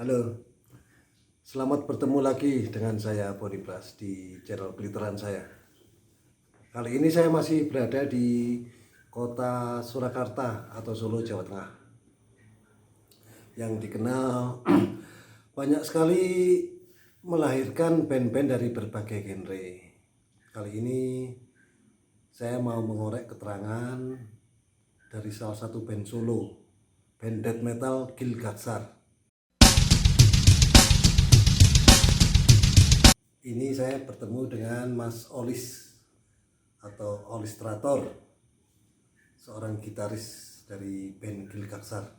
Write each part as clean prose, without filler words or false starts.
Halo, selamat bertemu lagi dengan saya Boni Blas di channel pelitaran saya. Kali ini saya masih berada di kota Surakarta atau Solo, Jawa Tengah, yang dikenal banyak sekali melahirkan band-band dari berbagai genre. Kali ini saya mau mengorek keterangan dari salah satu band Solo, band death metal Gilgatsar. Ini saya bertemu dengan Mas Olis atau Olistrator, seorang gitaris dari band Gilgatsar.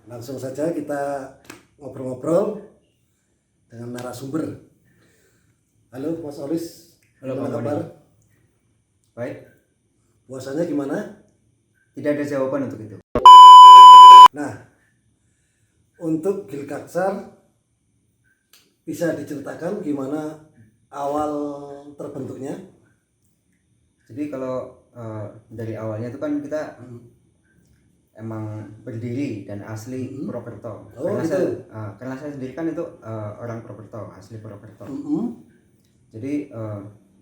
Langsung saja kita ngobrol-ngobrol dengan narasumber. Halo Mas Olis, Halo, gimana Pak kabar? Boni. Baik, Puasanya gimana? tidak ada jawaban untuk itu. Nah, untuk Gilgatsar bisa diceritakan gimana awal terbentuknya? Jadi kalau dari awalnya itu kan kita emang berdiri dan asli Purwokerto. Oh, karena gitu. karena saya sendiri kan itu orang Purwokerto, asli Purwokerto. Jadi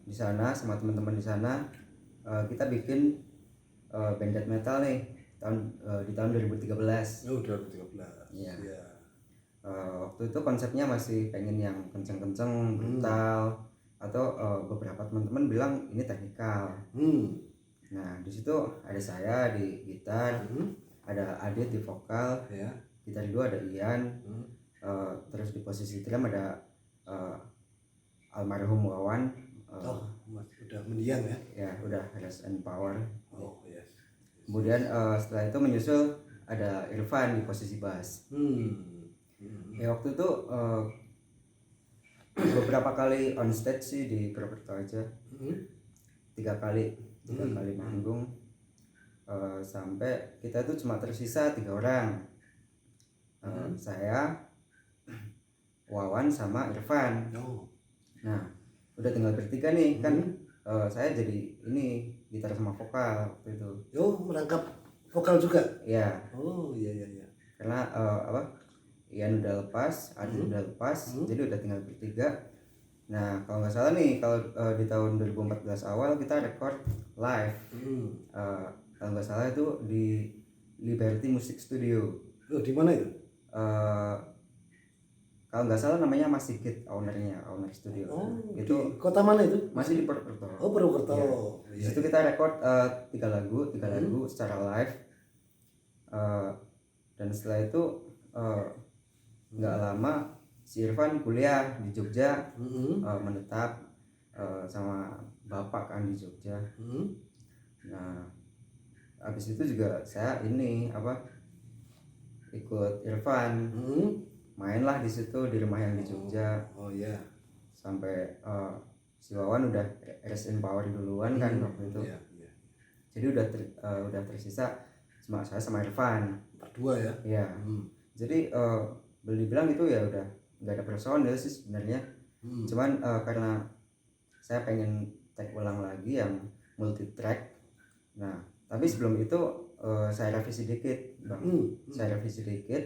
di sana sama teman-teman di sana kita bikin band death metal nih di tahun 2013. Oh, 2013. Iya. Ya. Waktu itu konsepnya masih pengen yang kenceng-kenceng, brutal, atau beberapa teman-teman bilang ini teknikal. Nah, di situ ada saya di gitar, ada Adit di vokal, Ya. gitar dua ada Ian, terus di posisi drum ada almarhum Wawan. Oh, udah mendiang ya? Ya, udah rest and power. Oh, yes. Kemudian setelah itu menyusul ada Irfan di posisi bass. Ya waktu itu beberapa kali on stage sih di Purwokerto aja, tiga kali manggung, sampai kita tuh cuma tersisa 3 orang, saya, Wawan sama Irfan. Nah udah tinggal bertiga nih kan, saya jadi ini gitar sama vokal waktu itu. Merangkap vokal juga? Ya. Oh, iya. Karena Ian udah lepas, Adit udah lepas, jadi udah tinggal bertiga. Nah kalau nggak salah nih, kalau di tahun 2014 awal kita record live, kalau nggak salah itu di Liberty Music Studio. Di mana itu? Kalau nggak salah namanya Mas Sigit, owner studio. Itu di kota mana itu? Masih di Purwokerto. Oh, Purwokerto. Ya. Di Iya. situ kita record 3 lagu secara live. Dan setelah itu nggak lama si Irfan kuliah di Jogja, menetap sama bapak kan di Jogja. Nah habis itu juga saya ikut Irfan, mainlah di situ di rumah yang di Jogja. Oh iya. Sampai si Wawan udah rest in power duluan kan waktu itu. Iya. Jadi udah tersisa cuma saya sama Irfan berdua ya. Iya. Jadi boleh dibilang itu ya udah nggak ada personil sih sebenarnya. Cuman karena saya pengen take ulang lagi yang multi track. Nah tapi sebelum itu saya revisi dikit, Bang. Saya revisi dikit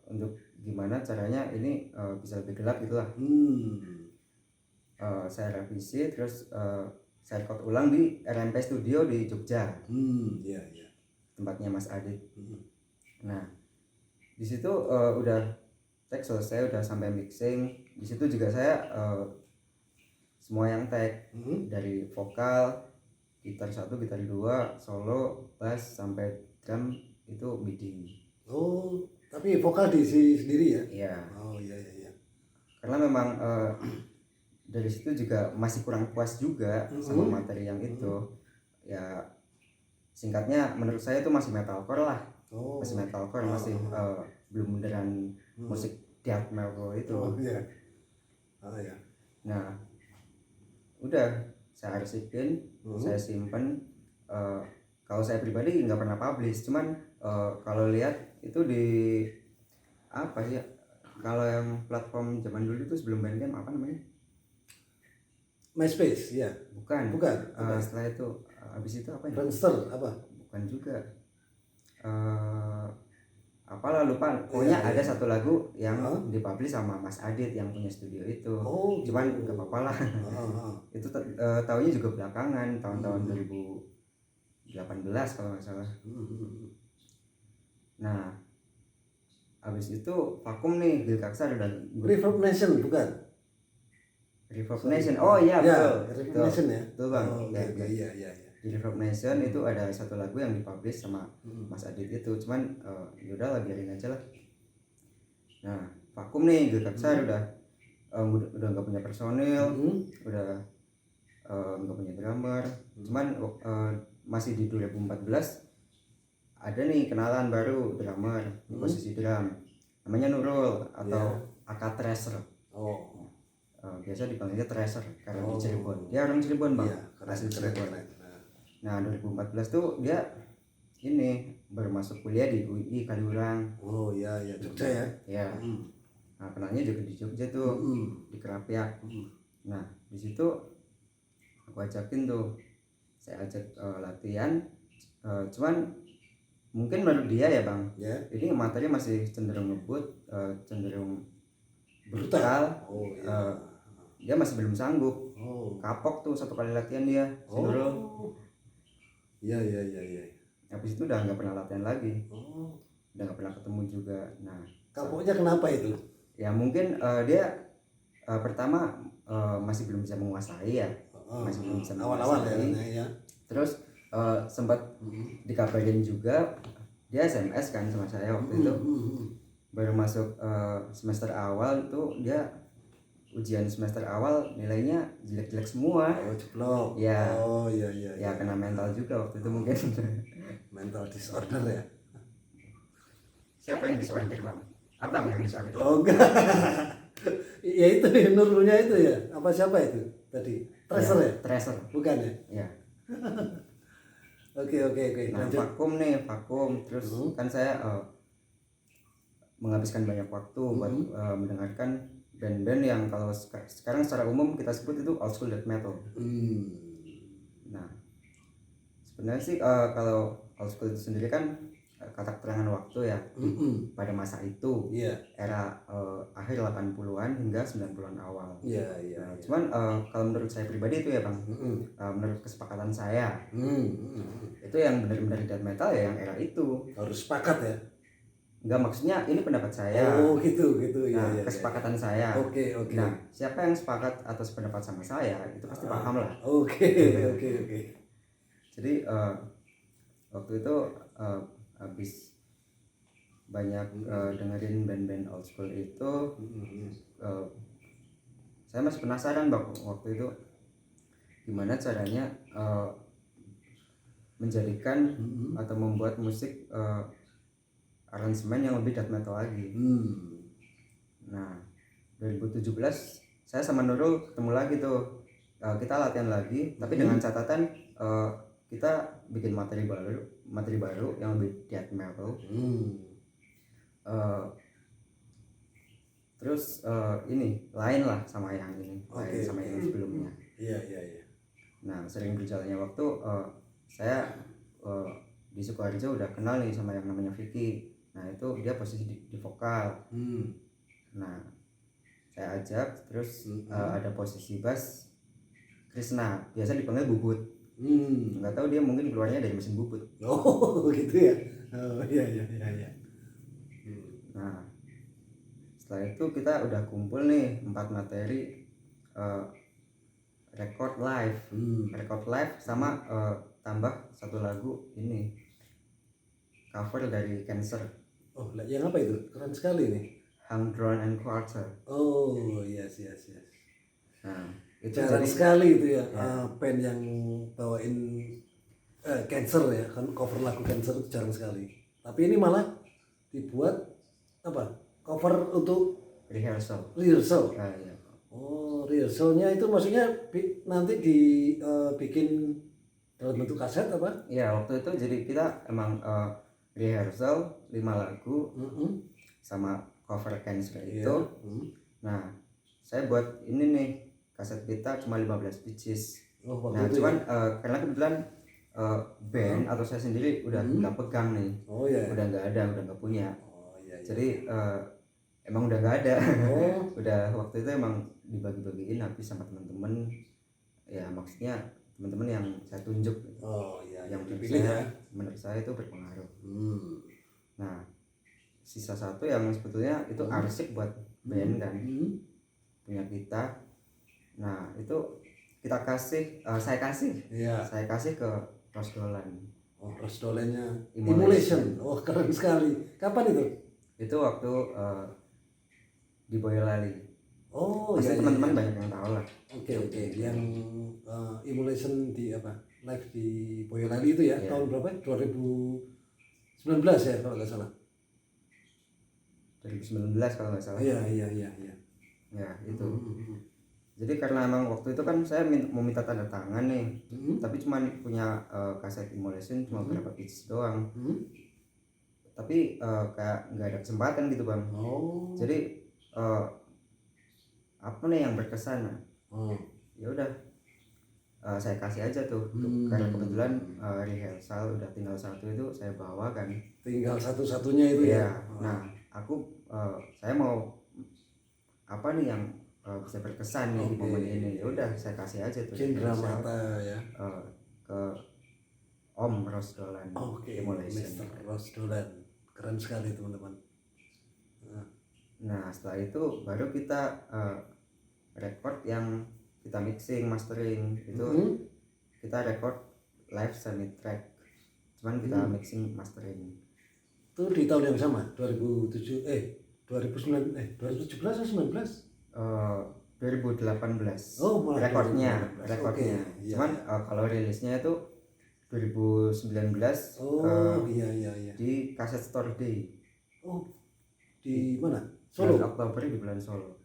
untuk gimana caranya ini bisa lebih gelap gitulah. Saya revisi terus saya record ulang di RMP Studio di Jogja. Iya. Tempatnya Mas Adit. Nah di situ udah tag selesai, udah sampai mixing. Di situ juga saya semua yang tag, dari vokal, gitar 1, gitar 2, solo, bass sampai drum itu MIDI. Oh, tapi vokal diisi sendiri ya? Iya. Oh iya. Karena memang dari situ juga masih kurang puas juga sama materi yang itu. Ya singkatnya menurut saya itu masih metalcore lah. Masih metalcore, masih belum beneran musik death metal itu. Oh iya. Nah udah saya arsipin, saya simpen. Kalau saya pribadi nggak pernah publish, cuman kalau lihat itu di apa sih, kalau yang platform zaman dulu itu sebelum Bandcamp apa namanya? MySpace ya? Bukan. Bukan. Setelah itu habis itu apa ya? Friendster apa? Bukan juga. apalah lupa, pokoknya Iya, ada iya. satu lagu yang Hah? dipublish sama Mas Adit yang punya studio itu. Oh, Cuman gitu. nggak apa-apa lah. Ah. Itu taunya juga belakangan tahun-tahun Hmm. 2018 kalau nggak salah. Hmm. Nah habis itu vakum nih, Gil Kaksar udah Reverb Nation bukan? Reverb Sorry. Nation. Oh iya Ya, betul. Reverb Betul. Nation ya. Betul bang. Oh, oke, Ya, oke, ya. iya, iya, iya. Di Reverb Nation itu ada satu lagu yang dipublish sama Mas Adit itu, cuman yaudah lah biarin aja lah. Nah vakum nih, Gil Kaksar udah nggak punya personil, udah nggak punya drummer. Cuman masih di 2014 ada nih kenalan baru drummer di posisi drum, namanya Nurul atau Aka Tracer. Oh. Biasa dipanggilnya Tracer karena di Oh. Cirebon. Dia orang Cirebon bang, Iya, keren, asli keren, Cirebon. keren. Nah 2014 tuh dia ini baru masuk kuliah di UI Kaliurang. Oh iya, iya, Jogja ya. Ya. Nah kenalnya juga di Jogja tuh, di Kerapiak. Nah di situ aku ajakin tuh, saya ajak latihan. Cuman mungkin menurut dia ya bang, Ya. ini materi masih cenderung ngebut, cenderung brutal. Oh iya. Dia masih belum sanggup. Oh. Kapok tuh satu kali latihan dia, si Nurul. Iya, iya, iya, iya. Habis itu udah nggak pernah latihan lagi, Oh. udah nggak pernah ketemu juga. Nah Kapoknya kenapa itu? ya mungkin dia pertama masih belum bisa menguasai ya, masih belum bisa Awal-awal menguasai. ya. Terus sempat dikabarin juga, dia SMS kan sama saya waktu itu, baru masuk semester awal itu dia ujian semester awal nilainya jelek-jelek semua. Oh, jeblok. Ya. Oh iya, iya. Ya kena mental juga waktu itu mungkin. Mental disorder ya. Siapa yang disorder bang? Abang yang disorder. Oh enggak. Ya itu ya, Nurulnya itu ya. Apa siapa itu tadi? Tracer ya? Tracer. Bukan ya? Ya. Oke. Nah Lanjut. vakum terus kan saya menghabiskan banyak waktu buat mendengarkan band-band yang kalau sekarang secara umum kita sebut itu old school death metal. Nah sebenarnya sih kalau old school itu sendiri kan kata keterangan waktu ya, pada masa itu. Iya. Era akhir 80-an hingga 90-an awal. Iya. Nah, cuman kalau menurut saya pribadi itu ya bang, menurut kesepakatan saya, itu yang benar-benar death metal ya yang era itu. Harus sepakat ya. Enggak, maksudnya ini pendapat saya. Oh gitu ya. Nah, Ya, kesepakatan saya. Oke. Nah siapa yang sepakat atas pendapat sama saya itu pasti paham lah. Oke. Jadi waktu itu habis banyak dengerin band-band old school itu, saya masih penasaran bang waktu itu gimana caranya menjadikan atau membuat musik aransemen yang lebih death metal lagi. Nah 2017 saya sama Nurul ketemu lagi tuh, kita latihan lagi tapi dengan catatan kita bikin materi baru yang lebih death metal. Terus ini lain lah sama yang ini, lain sama yang sebelumnya. Iya. Nah sering berjalannya waktu saya di Sukoharjo udah kenal nih sama yang namanya Vicky. Nah itu dia posisi di vokal. Nah saya ajak, terus ada posisi bass Krisna, biasa dipanggil Bubut. Nggak tahu dia mungkin keluarnya dari mesin bubut. Oh gitu ya. Oh iya. Nah setelah itu kita udah kumpul nih 4 materi record live sama tambah satu lagu ini cover dari Cancer. Oh yang apa itu? Keren sekali nih. Hung Drone and Quarter. Oh yes. Nah itu Jarang jadi sekali itu ya, band yang bawain Cancer ya, kan cover lagu Cancer itu jarang sekali. Tapi ini malah dibuat apa? Cover untuk rehearsal. Nah, Ya. Oh, rehearsalnya itu maksudnya nanti dibikin dalam bentuk kaset apa? Ya waktu itu jadi kita emang rehearsal 5 lagu sama cover Cancer itu. Nah saya buat ini nih, kaset kita cuma 15 pieces. Nah cuman karena kebetulan band atau saya sendiri udah nggak pegang nih, udah nggak ada, udah nggak punya. Jadi emang udah nggak ada. Oh. Udah waktu itu emang dibagi-bagiin habis sama teman-teman. Ya maksudnya teman-teman yang saya tunjuk, Oh iya, yang dipilih ya. menurut saya itu berpengaruh. Hmm. Nah, sisa satu yang sebetulnya itu arsip buat band kan, punya kita. Nah itu kita kasih, saya kasih ke Rosdolan. Oh, Rosdolennya Immolation. Immolation. Oh, keren sekali. Kapan itu? Itu waktu di Boyolali. Oh Pasti iya, teman-teman iya. banyak yang tahu lah. Oke. Yang Immolation di apa? Live di Boyolali itu ya, Iya. tahun berapa? 2019 ya kalau nggak salah. 2019 kalau nggak salah. Iya. Ya itu. Jadi karena emang waktu itu kan saya mau minta tanda tangan nih, tapi cuman punya kaset Immolation cuma berapa biji doang. Tapi kayak nggak ada kesempatan gitu bang. Oh. Jadi apa nih yang berkesan? Ya udah saya kasih aja tuh. Karena kebetulan rehearsal udah tinggal satu itu saya bawa kan. Tinggal satu-satunya itu ya. Nah saya mau apa nih yang bisa berkesan nih di momen ini. Ya udah saya kasih aja tuh Cindra mata ya. ke Om Rosdolan. Oke, Immolation. Mr. Rosdolan. Keren sekali teman-teman. Nah setelah itu baru kita record yang kita mixing, mastering itu kita record live semi track, cuman kita mixing, mastering. Itu di tahun yang sama, 2017 atau 19? 2018. Oh, malah rekornya. 2018. Oke, iya, Cuman kalau rilisnya itu 2019. Iya. Di Cassette Store Day. Oh, di mana? Solo. Solo. Oktober di bulan Solo.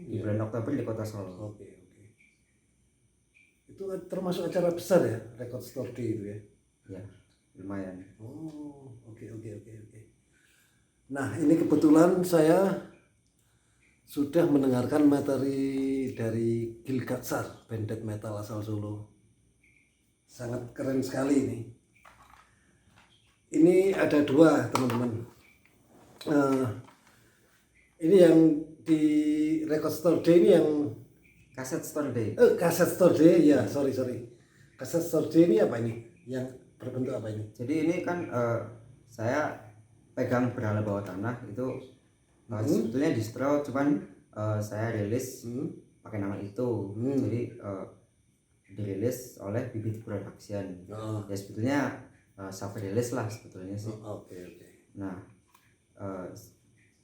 Di bulan Oktober di kota Solo. Oke. Itu termasuk acara besar ya, Record Store Day itu ya? Ya, lumayan. Oh, oke. Nah, ini kebetulan saya sudah mendengarkan materi dari Gilgatsar, band death metal asal Solo. Sangat keren sekali ini. Ini ada dua teman-teman. Ini yang di Record Store Day ini yang Cassette Store Day. Cassette Store Day ya, sorry. Cassette Store Day ini apa ini? Yang berbentuk apa ini? Jadi ini kan saya pegang Berhala Bawah Tanah itu sebetulnya distro, cuman saya rilis pakai nama itu. Jadi dirilis oleh Bibit Production. Ya sebetulnya self release lah sebetulnya sih. Oke. Nah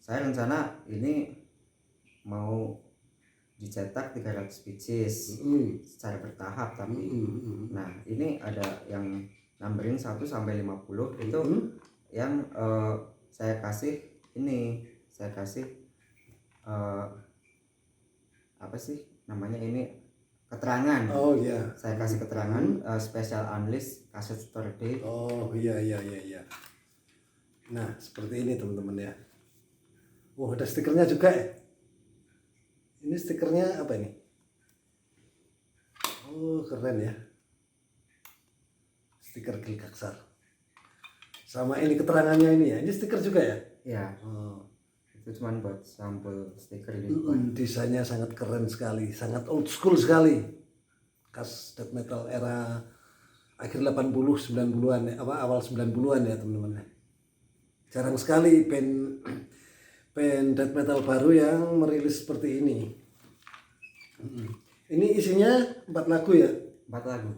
saya rencana ini mau dicetak 300 pieces secara bertahap tapi. Nah ini ada yang numberin 1 sampai 50 itu yang saya kasih apa sih namanya ini, keterangan. Oh iya. Saya kasih keterangan special unleashed Cassette Store Day. Oh iya. Nah seperti ini teman-teman ya. Wah, ada stikernya juga ya. Ini stikernya apa ini? Oh keren ya. Stiker Gilgatsar. Sama ini keterangannya ini ya. Ini stiker juga ya? Ya. Itu cuman buat sampul stiker ini. Desainnya sangat keren sekali, sangat old school sekali. Khas death metal era akhir 80 90-an ya, awal 90-an ya teman-teman. Jarang sekali band death metal baru yang merilis seperti ini. Ini isinya 4 lagu ya? 4 lagu.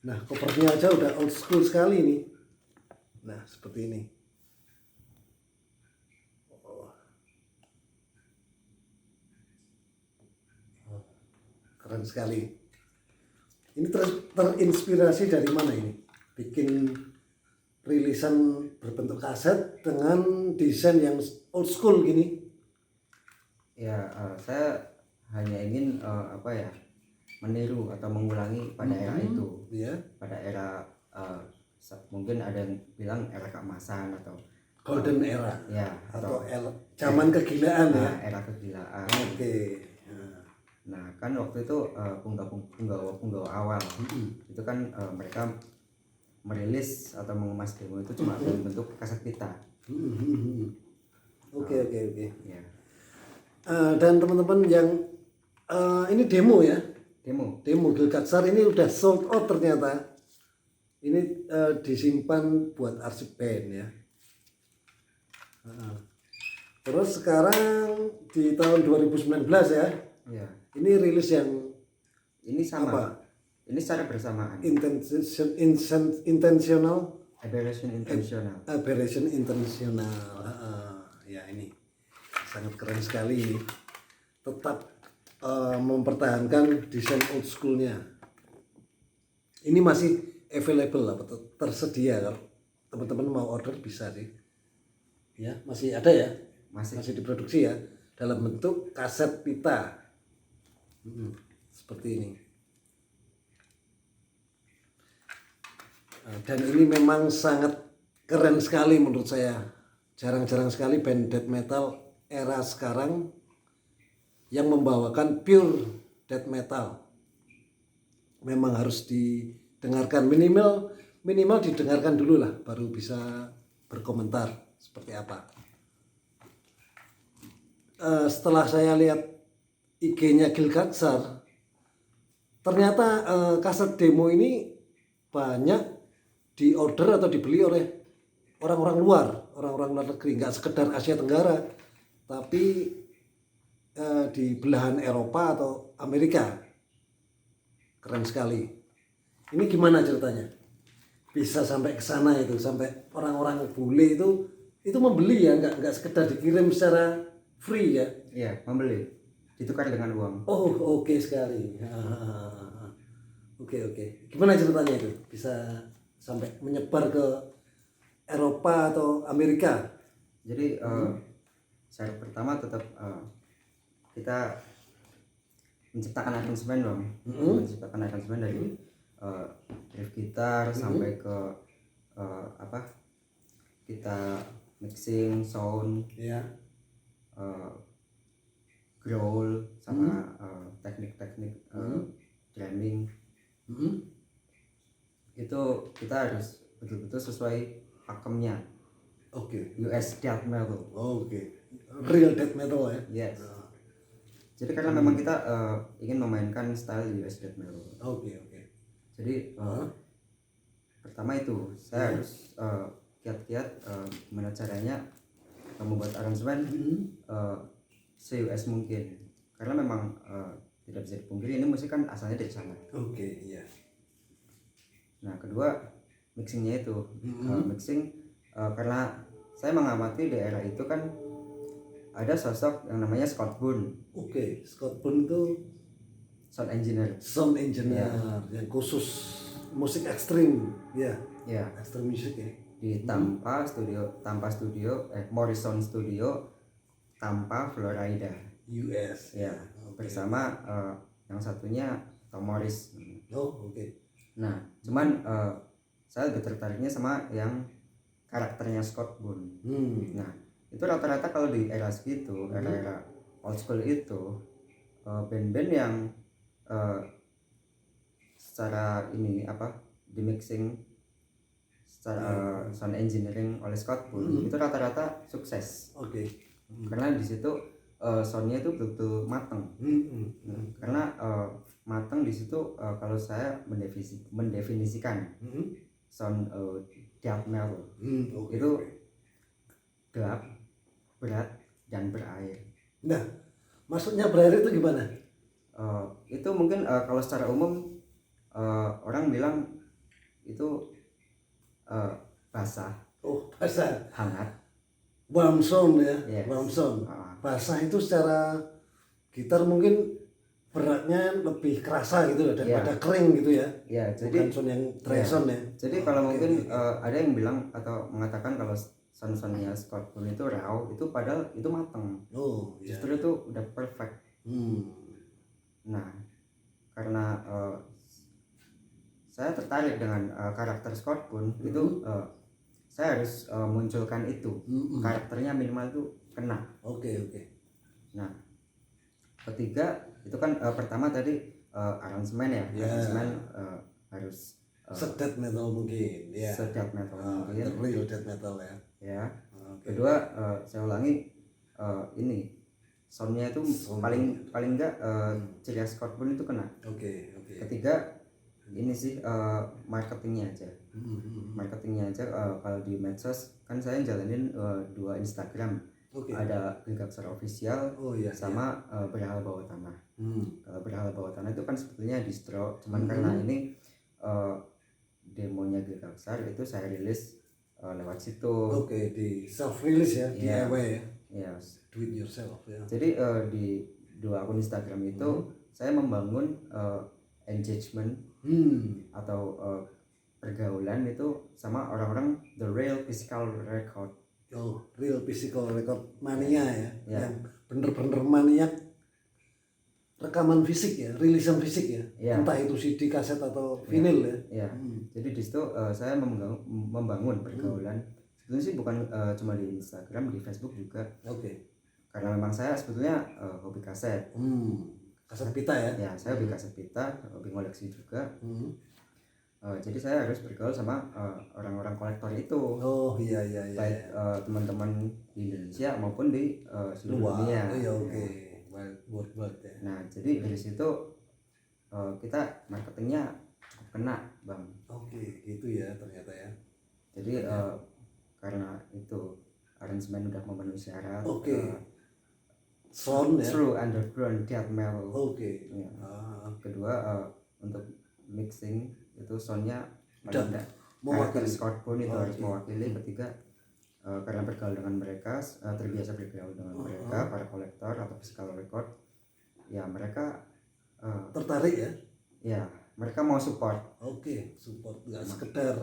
Nah, covernya aja udah old school sekali nih. Nah, seperti ini. Keren sekali. Ini terinspirasi dari mana ini? Bikin rilisan berbentuk kaset dengan desain yang old school gini. Ya, saya hanya ingin meniru atau mengulangi pada era itu. Iya. Pada era mungkin ada yang bilang era keemasan atau golden era. Ya, atau zaman kegilaan ya. Era kegilaan. Oke. Nah, kan waktu itu punggawa awal itu kan mereka merilis atau mengemas demo itu cuma dalam bentuk kaset pita. Oke oke oke. Ya, Dan teman-teman yang ini demo ya, demo. demo Gilgadsar ini udah sold out ternyata. Ini disimpan buat arsip band ya. Terus sekarang di tahun 2019 ya, Ya, ini rilis yang ini sama. Apa? Ini secara bersamaan. intentional Aberration intentional. aberration intentional. Ya ini sangat keren sekali ini. Tetap mempertahankan desain old schoolnya. Ini masih available lah, tersedia kalau teman-teman mau order bisa sih. Ya masih ada ya, Masih. diproduksi ya dalam bentuk kaset pita. Seperti ini. Dan ini memang sangat keren sekali menurut saya. Jarang-jarang sekali band death metal era sekarang yang membawakan pure death metal. Memang harus didengarkan, minimal didengarkan dulu lah baru bisa berkomentar seperti apa. Setelah saya lihat IG-nya Gilgadsar, ternyata kaset demo ini banyak diorder atau dibeli oleh orang-orang luar negeri, nggak sekedar Asia Tenggara, tapi di belahan Eropa atau Amerika. Keren sekali. Ini gimana ceritanya? Bisa sampai ke sana itu, sampai orang-orang bule itu membeli ya, nggak sekedar dikirim secara free ya. Iya, membeli. Ditukar dengan uang. Oh, oke sekali. Oke. Gimana ceritanya itu? Bisa sampai menyebar ke Eropa atau Amerika? Jadi syarat pertama tetap kita menciptakan aransemen dong. Menciptakan aransemen dari riff gitar sampai ke kita mixing sound, Ya. growl sama teknik-teknik drumming. Itu kita harus betul-betul sesuai pakemnya. Oke. US death metal. Oke. Real death metal ya. Yes. Jadi karena memang kita ingin memainkan style US death metal. Oke. Jadi pertama itu saya harus kiat-kiat gimana caranya membuat aransemen se-US mungkin. Karena memang tidak bisa dipungkiri ini musik kan asalnya dari sana. Oke, iya. Nah kedua mixingnya itu mixing karena saya mengamati di era itu kan ada sosok yang namanya Scott Boone. Oke, Scott Boone itu sound engineer yang khusus musik ekstrim ya. Ya, Ekstrim musik ya. di Tampa studio Morrison Studio Tampa Florida US ya. Bersama yang satunya Tom Morris. Oh, oke. Nah cuman saya lebih tertariknya sama yang karakternya Scott Boone. Nah itu rata-rata kalau di era segitu, era old school itu band-band yang secara ini di mixing secara sound engineering oleh Scott Boone itu rata-rata sukses. Oke. Karena di situ soundnya itu betul-betul mateng. Karena mateng di situ kalau saya mendefinisikan sound death metal itu gelap, berat, dan berair. Nah, maksudnya berair itu gimana? Itu mungkin kalau secara umum orang bilang itu basah. Oh, basah. Hangat. Warm sound ya. Yes. Warm sound. Basah itu secara gitar mungkin beratnya lebih kerasa gitu daripada kering gitu ya. Ya, jadi bukan sound yang dry sound ya. Jadi kalau mungkin ada yang bilang atau mengatakan kalau sound-soundnya Scott Boone itu raw, itu padahal itu mateng. Oh, iya. Justru itu udah perfect. Nah, karena saya tertarik dengan karakter Scott Boone itu saya harus munculkan itu. Karakternya minimal itu kena. Oke. Nah, ketiga itu kan pertama tadi aransemen ya. Aransemen harus sedeath metal mungkin ya. Sedeath metal mungkin. Real death metal ya. Ya. Kedua, saya ulangi, ini soundnya itu paling enggak ciri khas Scorpion itu kena. Oke. Ketiga, ini sih marketingnya aja. Kalau di medsos kan saya jalanin 2 Instagram. Oke. Ada Gilgaksar Official Iya, sama Berhala Bawah Tanah. Kalau Berhala Bawah Tanah itu kan sebetulnya distro, cuman Hmm. karena ini demonya Gilgaksar itu saya rilis lewat situ. Oke, di self release ya, Iya. DIY ya, Ya, do it yourself ya. jadi di 2 akun Instagram itu saya membangun engagement atau pergaulan itu sama orang-orang the real physical record. Oh, real physical record mania ya, Ya. yang bener-bener maniak rekaman fisik ya, rilisan fisik ya, Ya. entah itu CD, kaset atau vinyl ya. Ya, jadi di situ saya membangun pergaulan. Sebetulnya sih bukan cuma di Instagram, di Facebook juga. Oke. Karena memang saya sebetulnya hobi kaset. Kaset pita ya. Ya, saya hobi kaset pita, hobi ngoleksi juga. Jadi saya harus bergaul sama orang-orang kolektor itu. Oh iya. Baik teman-teman di Indonesia maupun di seluruh dunia. Iya, oke. Worldwide ya. Nah, jadi dari situ kita marketingnya cukup kena, Bang. Oke, gitu ya ternyata ya. Jadi karena itu aransemen udah memenuhi syarat. Oke. Sound ya. True underground death metal. Oke. Ya. Kedua untuk mixing itu soundnya Udah paling mewakili. Scorpion itu harus mewakili. Ketiga karena bergaul dengan mereka, terbiasa bergaul dengan mereka, para kolektor atau physical record, ya mereka Tertarik ya. ya mereka mau support. Oke, support nggak sekedar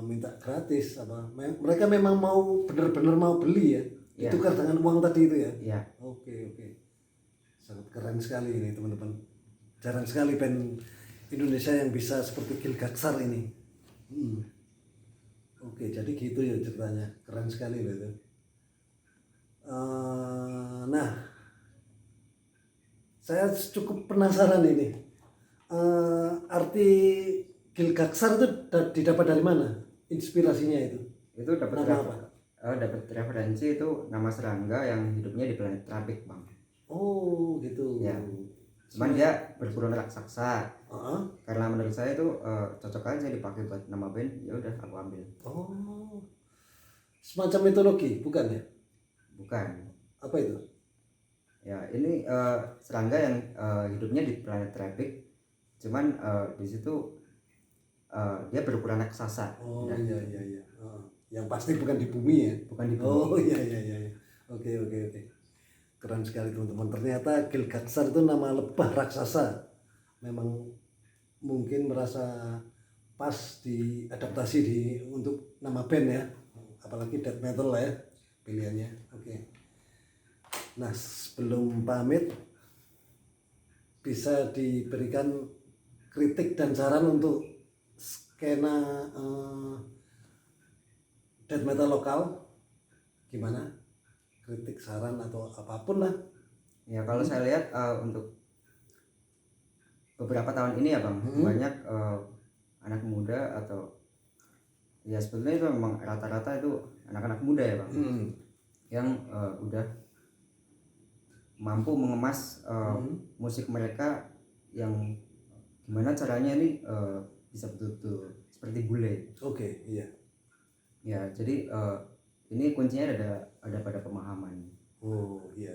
minta gratis apa. Mereka memang mau benar-benar mau beli ya. Ya. Ditukar dengan uang tadi itu ya. Ya, Oke. Sangat keren sekali ini teman-teman. Jarang sekali band Indonesia yang bisa seperti Gilgaksar ini. Oke, jadi gitu ya ceritanya. Keren sekali loh itu. Nah, saya cukup penasaran ini. Arti Gilgaksar itu didapat dari mana? Inspirasinya itu? itu dapat dapat referensi itu nama serangga yang hidupnya di planet Trabik, Bang. Oh, gitu. Ya. Cuman dia berburu raksasa. Heeh. Karena menurut saya itu cocok aja dipakai buat nama band, ya udah aku ambil. Oh, semacam mitologi, bukan ya? Bukan. Apa itu? Ya, ini serangga yang hidupnya di planet Traffic. Cuman di situ dia berukuran raksasa. Oh Nah, iya. Yang pasti bukan di bumi ya? bukan di bumi. Oh iya. Oke. Keren sekali teman-teman. Ternyata Gilgaksar itu nama lebah raksasa. Memang mungkin merasa pas diadaptasi untuk nama band ya. Apalagi death metal lah ya pilihannya. Oke. Nah, sebelum pamit bisa diberikan kritik dan saran untuk skena death metal lokal gimana? Kritik, saran atau apapun lah. Ya, kalau saya lihat untuk beberapa tahun ini ya, Bang, banyak anak muda atau ya sebetulnya itu memang rata-rata itu anak-anak muda ya, Bang. Yang udah mampu mengemas musik mereka yang gimana caranya ini bisa betul-betul seperti bule. Oke, iya. Ya, jadi ini kuncinya ada pada pemahaman. Oh, iya.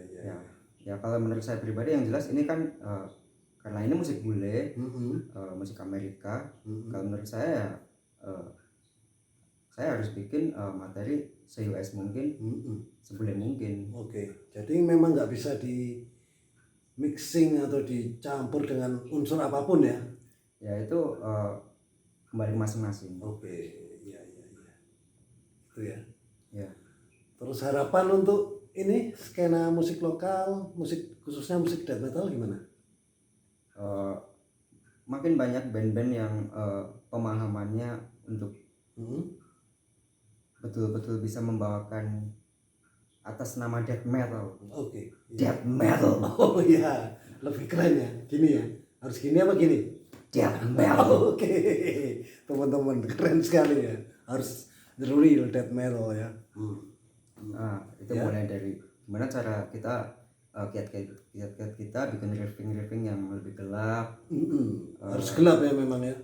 Ya kalau menurut saya pribadi yang jelas ini kan karena ini musik bule, musik Amerika. Kalau menurut saya saya harus bikin materi se-US mungkin, sebule mungkin. Oke, jadi memang nggak bisa di mixing atau dicampur dengan unsur apapun ya? Ya itu kembali masing-masing. Oke, iya. Itu ya. Ya. Terus harapan untuk ini skena musik lokal, musik khususnya musik death metal gimana? Makin banyak band-band yang pemahamannya untuk betul-betul bisa membawakan atas nama death metal. Oke. Death metal. Oh iya, lebih keren ya. Gini ya. Harus gini apa gini? Death metal. Oke. Teman-teman keren sekali ya. Harus the real death metal ya. Itu Ya. mulai dari gimana cara kita kiat-kiat kita bikin riffing yang lebih gelap, Harus gelap ya memang ya.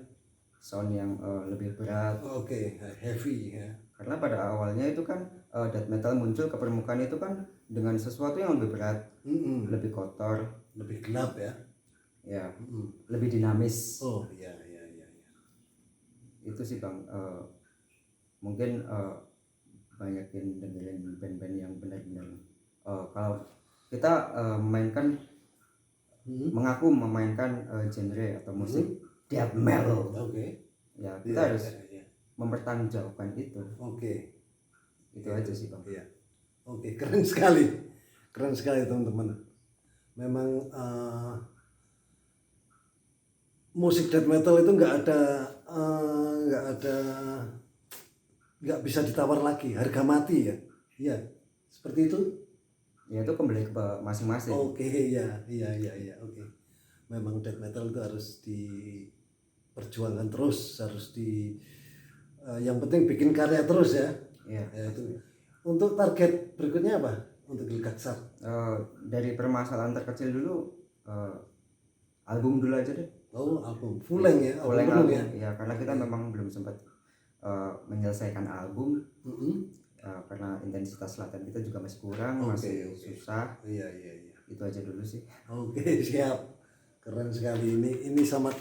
sound yang lebih berat. Oke, heavy ya. Karena pada awalnya itu kan death metal muncul ke permukaan itu kan dengan sesuatu yang lebih berat, lebih kotor, Lebih gelap ya. ya, lebih dinamis. Oh iya. Itu sih Bang, mungkin banyakin dengerin band-band yang benar-benar kalau kita mengaku memainkan genre atau musik death metal, Oke. ya kita harus mempertanggungjawabkan itu. Oke. Itu aja sih Bang. Iya. Oke, keren sekali. Keren sekali teman-teman. Memang musik death metal itu nggak bisa ditawar lagi, harga mati ya. Iya. Seperti itu. Ya itu kembali ke masing-masing. Oke, iya. Oke. Memang death metal itu harus diperjuangkan terus, yang penting bikin karya terus ya. Iya. Ya, itu. Untuk target berikutnya apa? Untuk Gilgaksar? Dari permasalahan terkecil dulu, album dulu aja deh. Oh, album full length ya? Full length album album ya, karena kita memang belum sempat menyelesaikan album. Karena intensitas latihan kita juga masih kurang, masih susah. Iya. Itu aja dulu sih. Oke, siap. Keren sekali ini sangat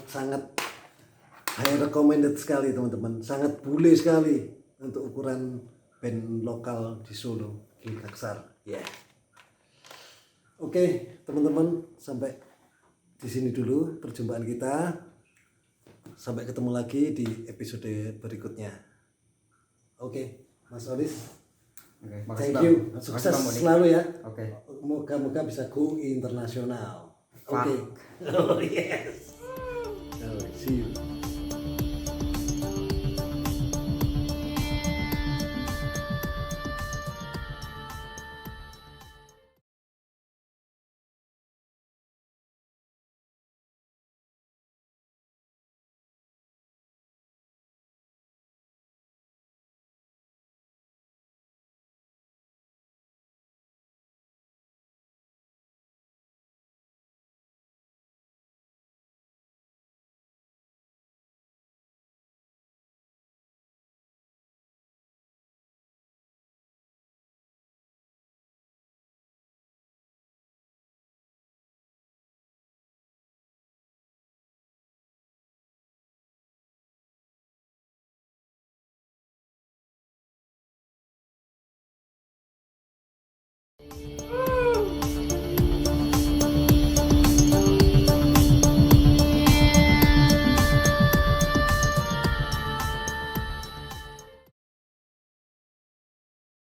high recommended sekali teman-teman. Sangat bule sekali untuk ukuran band lokal di Solo, Gilgaksar. Ya. Oke, teman-teman, sampai di sini dulu perjumpaan kita. Sampai ketemu lagi di episode berikutnya. Oke, Mas Oris. Oke, Thank Bang. you. Makasih, Sukses Bang Boni. selalu ya. Oke. Moga-moga bisa go internasional. Fuck. Oke. Oh yes. Oh, see you.